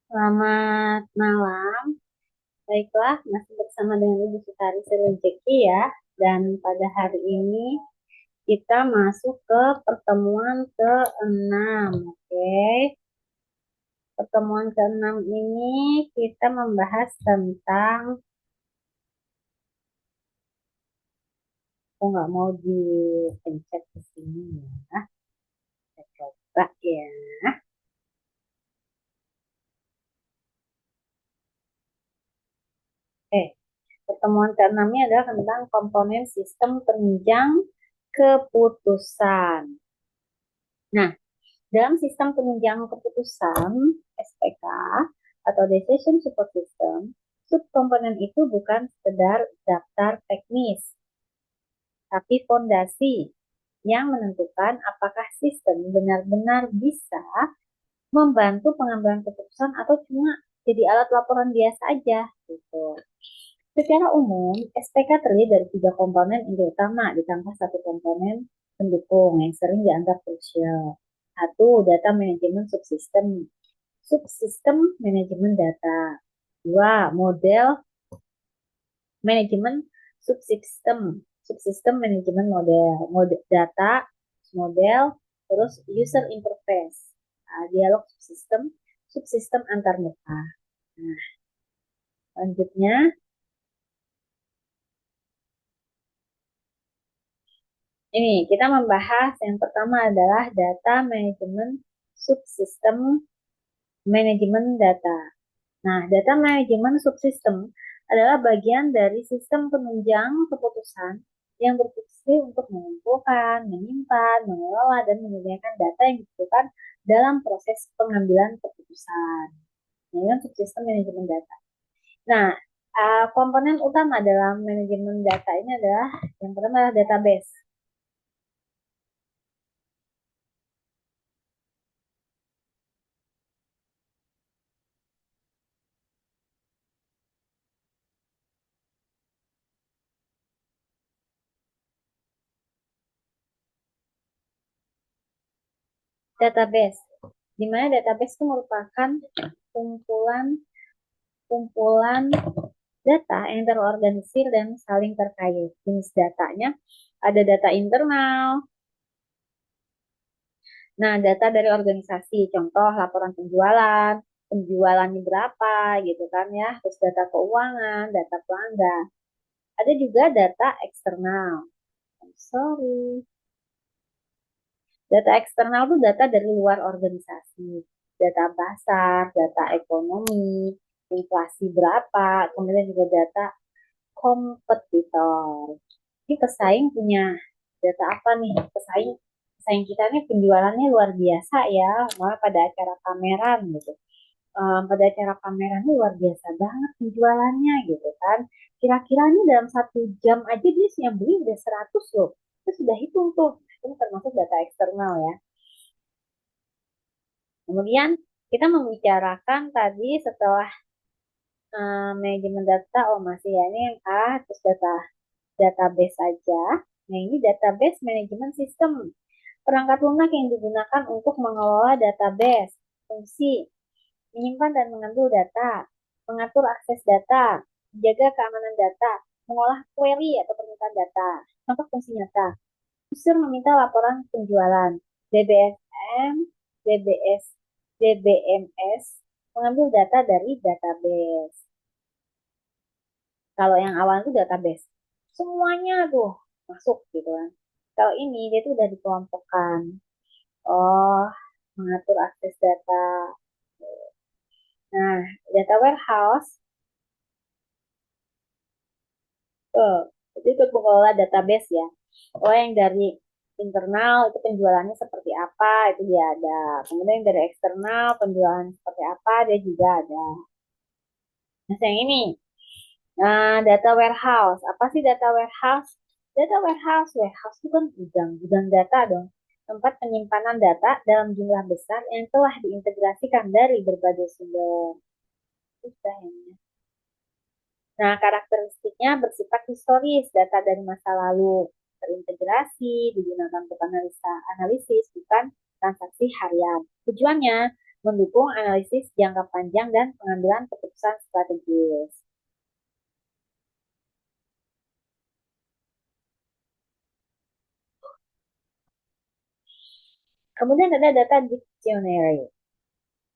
Selamat malam. Baiklah, masih bersama dengan Ibu Sutari Serejeki ya. Dan pada hari ini kita masuk ke pertemuan ke-6. Oke. Pertemuan ke-6 ini kita membahas tentang, oh nggak mau dipencet ke sini ya. Kita coba ya. Pertemuan ke-6-nya adalah tentang komponen sistem penunjang keputusan. Nah, dalam sistem penunjang keputusan (SPK) atau Decision Support System, subkomponen itu bukan sekedar daftar teknis, tapi fondasi yang menentukan apakah sistem benar-benar bisa membantu pengambilan keputusan atau cuma jadi alat laporan biasa aja gitu. Secara umum, SPK terdiri dari 3 komponen inti utama ditambah 1 komponen pendukung yang sering dianggap krusial. 1. Data manajemen subsistem. Subsistem manajemen data. 2. Model manajemen subsistem. Subsistem manajemen model data, model, terus user interface. Dialog subsistem, subsistem antarmuka. Nah, selanjutnya ini kita membahas yang pertama adalah data manajemen subsistem manajemen data. Nah, data manajemen subsistem adalah bagian dari sistem penunjang keputusan yang berfungsi untuk mengumpulkan, menyimpan, mengelola, dan menyediakan data yang dibutuhkan dalam proses pengambilan keputusan. Dengan subsistem manajemen data. Nah, komponen utama dalam manajemen data ini adalah yang pertama adalah database. Database, di mana database itu merupakan kumpulan kumpulan data yang terorganisir dan saling terkait. Jenis datanya ada data internal. Nah, data dari organisasi, contoh laporan penjualan, penjualannya berapa gitu kan ya, terus data keuangan, data pelanggan. Ada juga data eksternal. Sorry. Data eksternal itu data dari luar organisasi. Data pasar, data ekonomi, inflasi berapa, kemudian juga data kompetitor. Ini pesaing punya data apa nih? Pesaing kita nih penjualannya luar biasa ya, malah pada acara pameran gitu. Pada acara pameran ini luar biasa banget penjualannya gitu kan. Kira-kira ini dalam 1 jam aja dia yang beli udah 100 loh. Itu sudah hitung tuh. Itu termasuk data eksternal ya. Kemudian kita membicarakan tadi setelah manajemen data, oh masih ya ini yang A, terus database saja. Nah ini database manajemen sistem. Perangkat lunak yang digunakan untuk mengelola database. Fungsi menyimpan dan mengambil data, mengatur akses data, menjaga keamanan data, mengolah query atau permintaan data. Contoh fungsi nyata. User meminta laporan penjualan. DBSM, DBS, DBMS mengambil data dari database. Kalau yang awal itu database, semuanya tuh masuk gitu kan. Kalau ini dia tuh udah dikelompokkan. Oh, mengatur akses data. Nah, data warehouse tuh, itu untuk mengelola database ya. Oh, yang dari internal itu penjualannya seperti apa, itu dia ada. Kemudian yang dari eksternal penjualan seperti apa, dia juga ada. Nah, yang ini, data warehouse. Apa sih data warehouse? Warehouse itu kan gudang data dong. Tempat penyimpanan data dalam jumlah besar yang telah diintegrasikan dari berbagai sumber. Itu ini. Nah, karakteristiknya bersifat historis, data dari masa lalu terintegrasi, digunakan untuk analisis, bukan transaksi harian. Tujuannya mendukung analisis jangka panjang dan pengambilan keputusan strategis. Kemudian ada data dictionary,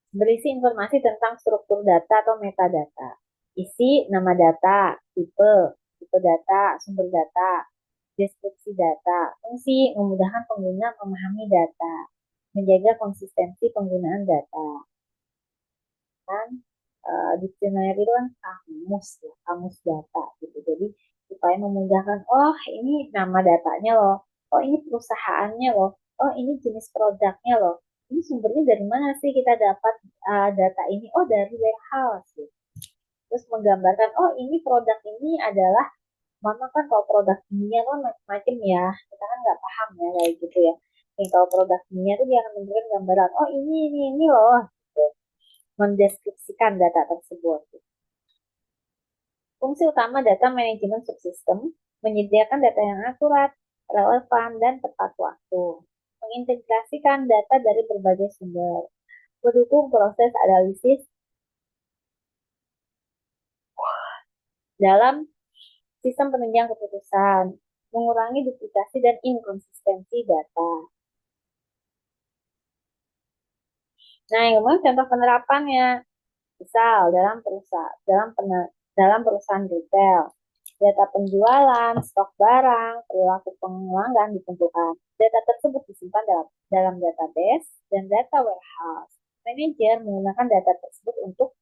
berisi informasi tentang struktur data atau metadata. Isi nama data, tipe data, sumber data, deskripsi data, fungsi memudahkan pengguna memahami data, menjaga konsistensi penggunaan data. Kan dictionary itu kan kamus ya, kamus data gitu. Jadi supaya memudahkan, oh ini nama datanya loh, oh ini perusahaannya loh, oh ini jenis produknya loh, ini sumbernya dari mana sih kita dapat data ini, oh dari warehouse gitu. Terus menggambarkan, oh ini produk ini adalah, mama kan kalau produk kimia kan macam-macam ya, kita kan nggak paham ya kayak gitu ya. Yang kalau produk kimia tuh dia akan memberikan gambaran, oh ini loh, gitu. Mendeskripsikan data tersebut. Fungsi utama data manajemen subsistem menyediakan data yang akurat, relevan, dan tepat waktu. Mengintegrasikan data dari berbagai sumber. Mendukung proses analisis dalam sistem penunjang keputusan. Mengurangi duplikasi dan inkonsistensi data. Nah, yang kemudian contoh penerapannya. Misal dalam perusahaan retail, data penjualan, stok barang, perilaku pelanggan dikumpulkan. Data tersebut disimpan dalam database dan data warehouse. Manajer menggunakan data tersebut untuk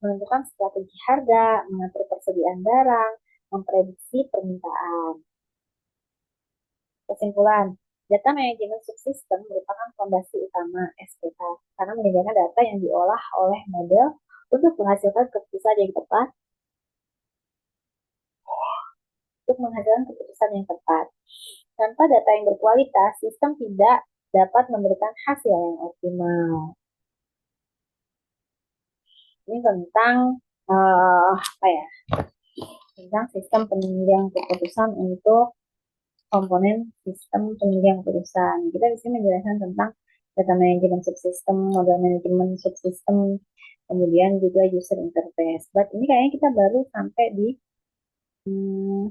menentukan strategi harga, mengatur persediaan barang, memprediksi permintaan. Kesimpulan, data manajemen subsistem merupakan fondasi utama SPK karena menyediakan data yang diolah oleh model untuk menghasilkan keputusan yang tepat Tanpa data yang berkualitas, sistem tidak dapat memberikan hasil yang optimal. Ini tentang apa ya? Tentang sistem penunjang keputusan untuk komponen sistem penunjang keputusan. Kita di sini menjelaskan tentang data manajemen subsistem, model manajemen subsistem, kemudian juga user interface. But ini kayaknya kita baru sampai di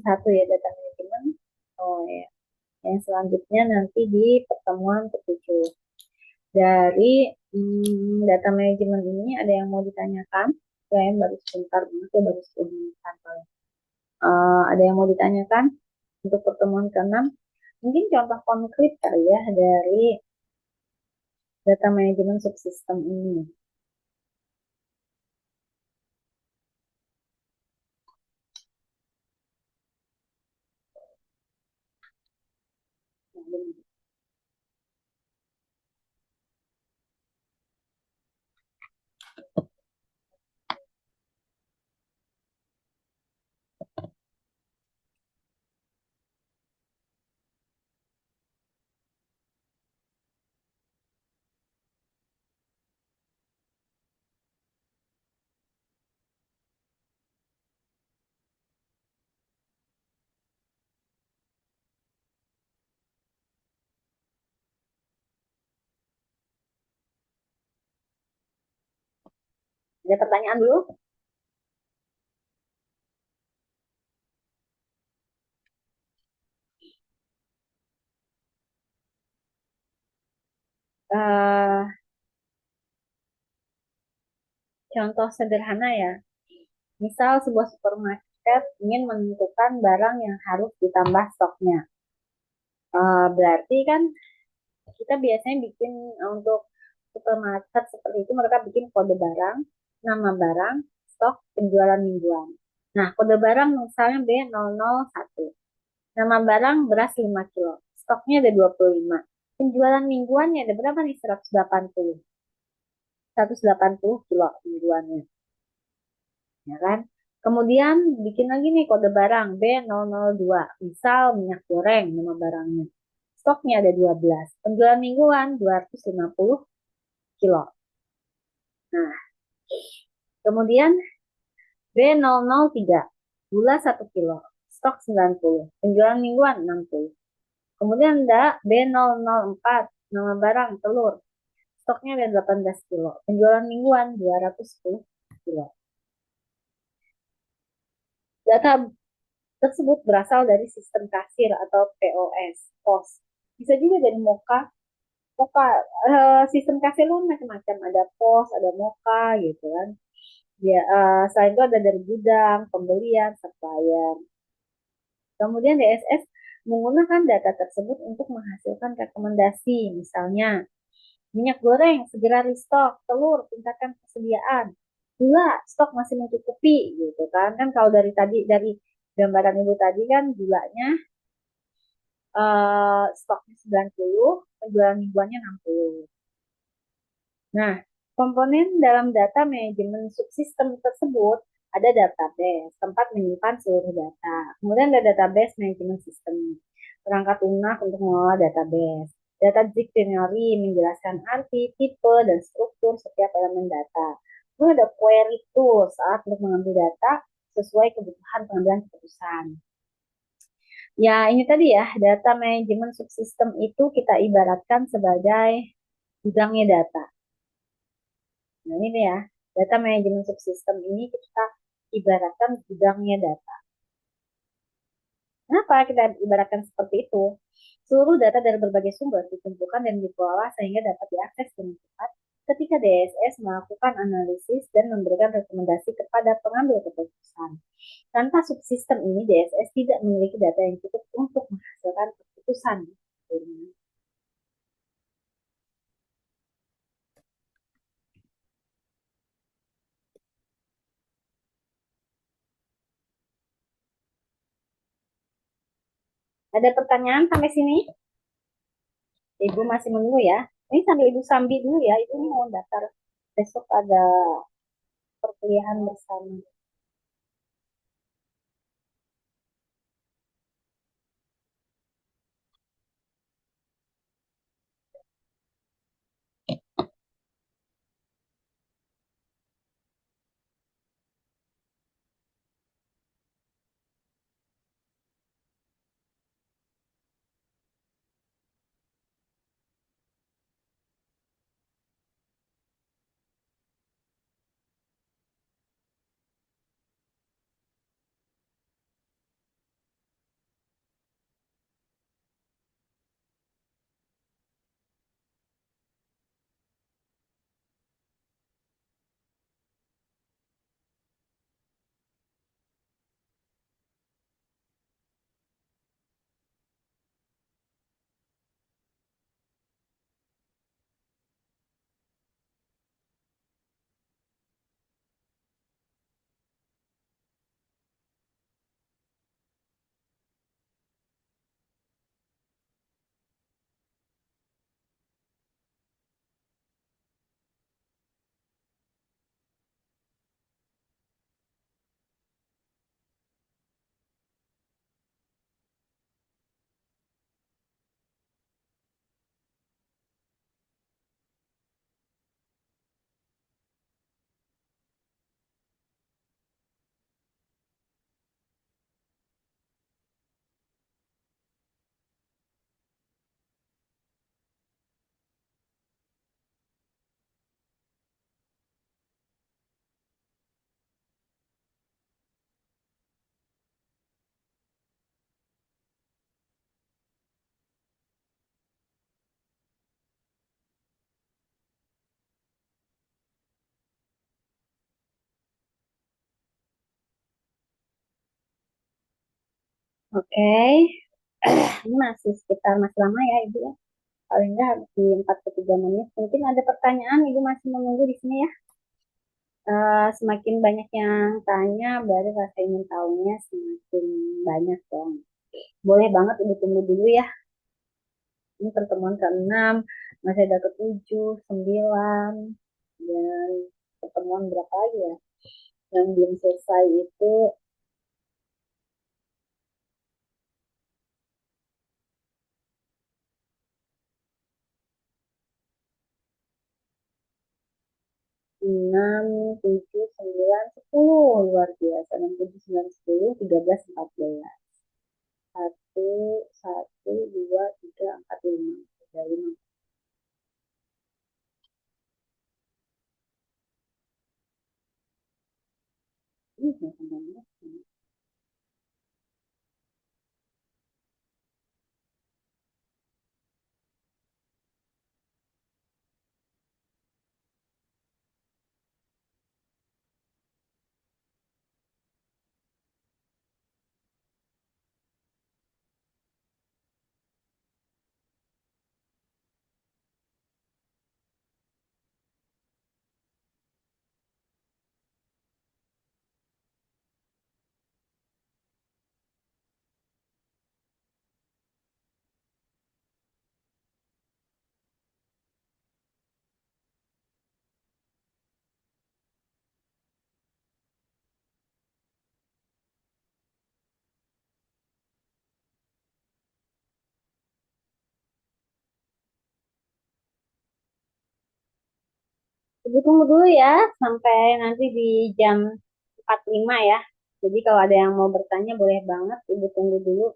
satu ya, data manajemen. Oh ya, yang selanjutnya nanti di pertemuan ketujuh. Dari data manajemen ini ada yang mau ditanyakan? Saya baru sebentar banget ya, baru 10 menit paling. Ada yang mau ditanyakan untuk pertemuan ke-6? Mungkin contoh konkret kali ya dari data manajemen subsistem ini. Ada pertanyaan dulu? Uh, Contoh sederhana ya. Misal sebuah supermarket ingin menentukan barang yang harus ditambah stoknya. Berarti kan kita biasanya bikin untuk supermarket seperti itu, mereka bikin kode barang, nama barang, stok, penjualan mingguan. Nah, kode barang misalnya B001. Nama barang beras 5 kilo. Stoknya ada 25. Penjualan mingguannya ada berapa nih? 180. 180 kilo mingguannya. Ya kan? Kemudian bikin lagi nih kode barang B002. Misal minyak goreng nama barangnya. Stoknya ada 12. Penjualan mingguan 250 kilo. Nah, kemudian B003. Gula 1 kilo. Stok 90. Penjualan mingguan 60. Kemudian ada B004. Nama barang telur. stoknya ada 18 kilo. Penjualan mingguan 210 kilo. Data tersebut berasal dari sistem kasir atau POS, POS. Bisa juga dari Moka. Moka sistem kasir lu macam-macam, ada POS, ada Moka gitu kan. Ya, selain itu ada dari gudang, pembelian, supplier. Kemudian DSS menggunakan data tersebut untuk menghasilkan rekomendasi, misalnya minyak goreng segera restock, telur tingkatkan persediaan, gula stok masih mencukupi gitu kan. Kan kalau dari tadi dari gambaran ibu tadi kan gulanya stoknya 90, penjualan mingguannya 60. Nah, komponen dalam data manajemen subsistem tersebut ada database, tempat menyimpan seluruh data. Kemudian ada database manajemen sistem, perangkat lunak untuk mengelola database. Data dictionary menjelaskan arti, tipe, dan struktur setiap elemen data. Kemudian ada query tools saat untuk mengambil data sesuai kebutuhan pengambilan keputusan. Ya, ini tadi ya, data manajemen subsistem itu kita ibaratkan sebagai gudangnya data. Nah, ini ya, data manajemen subsistem ini kita ibaratkan gudangnya data. Kenapa kita ibaratkan seperti itu? Seluruh data dari berbagai sumber dikumpulkan dan dikelola sehingga dapat diakses dengan cepat ketika DSS melakukan analisis dan memberikan rekomendasi kepada pengambil keputusan. Tanpa subsistem ini, DSS tidak memiliki data yang cukup untuk menghasilkan keputusan. Ada pertanyaan sampai sini? Ibu masih menunggu ya. Ini sambil Ibu sambil dulu ya. Ibu mau daftar besok ada perkuliahan bersama. Oke, ini masih sekitar masih lama ya Ibu ya. Paling nggak di 43 menit. Mungkin ada pertanyaan, Ibu masih menunggu di sini ya. Semakin banyak yang tanya, berarti rasa ingin tahunya semakin banyak dong. Boleh banget Ibu tunggu dulu ya. Ini pertemuan ke-6, masih ada ke-7, 9, dan pertemuan berapa lagi ya? Yang belum selesai itu 6, 7, 9, 10. Luar biasa. 6, 7, 9, 10, 13, 14. 1, 1, 2, 3, 4, 5. Ada 5. teman-teman. Ibu tunggu dulu ya sampai nanti di jam 45 ya. Jadi kalau ada yang mau bertanya boleh banget Ibu tunggu dulu.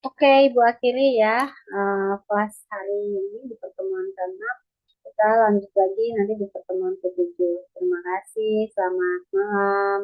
Oke, Ibu akhiri ya kelas hari ini di pertemuan ke-6. Kita lanjut lagi nanti di pertemuan ke-7. Terima kasih, selamat malam.